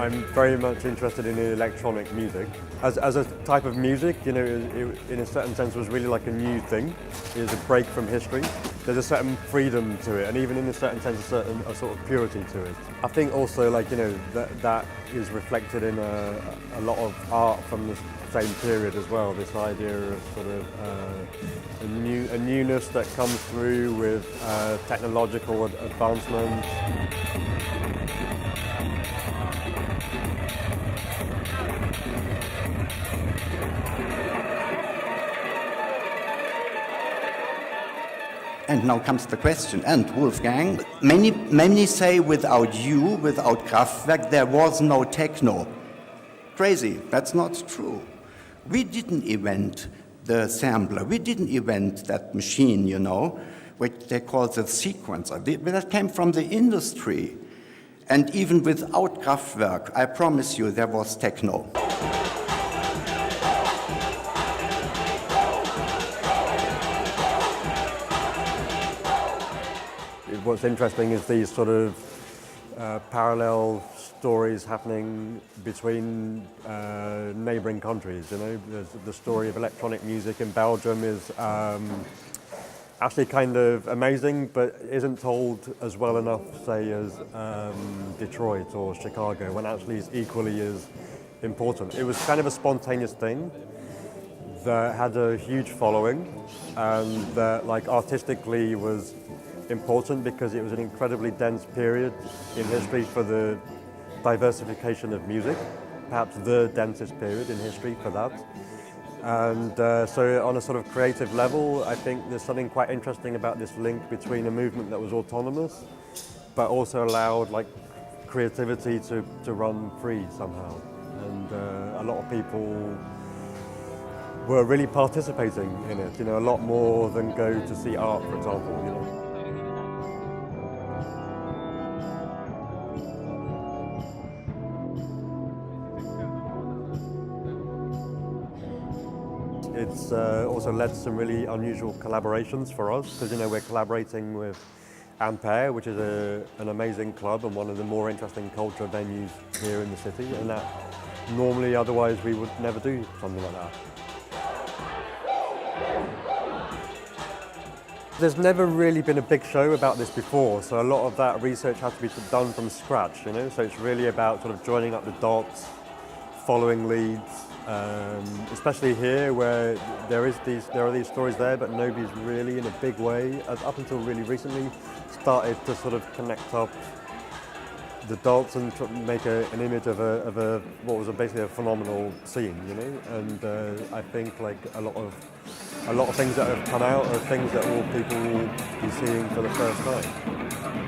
I'm very much interested in electronic music. As a type of music, you know, it, in a certain sense was really like a new thing. It is a break from history. There's a certain freedom to it, and even in a certain sense, a sort of purity to it. I think also, like, you know, that is reflected in a lot of art from the same period as well. This idea of sort of a newness that comes through with technological advancement. And now comes the question, and Wolfgang, many say without you, without Kraftwerk, there was no techno. Crazy, that's not true. We didn't invent the sampler, we didn't invent that machine, you know, which they call the sequencer. That came from the industry. And even without Kraftwerk, I promise you, there was techno. What's interesting is these sort of parallel stories happening between neighbouring countries. You know, the story of electronic music in Belgium is actually kind of amazing, but isn't told as well enough, say, as Detroit or Chicago, when actually it's equally as important. It was kind of a spontaneous thing that had a huge following, and that, like, artistically was important because it was an incredibly dense period in history for the diversification of music, perhaps the densest period in history for that. And so on a sort of creative level, I think there's something quite interesting about this link between a movement that was autonomous, but also allowed, like, creativity to run free somehow. And a lot of people were really participating in it, you know, a lot more than go to see art, for example, you know. It's also led to some really unusual collaborations for us, because, you know, we're collaborating with Ampere, which is an amazing club and one of the more interesting culture venues here in the city, and that normally otherwise we would never do something like that. There's never really been a big show about this before, so a lot of that research has to be done from scratch, you know, so it's really about sort of joining up the dots, following leads, especially here where there are these stories there, but nobody's really in a big way, up until really recently, started to sort of connect up the dots and make an image of what was basically a phenomenal scene, you know. And I think, like, a lot of things that have come out are things that all people will be seeing for the first time.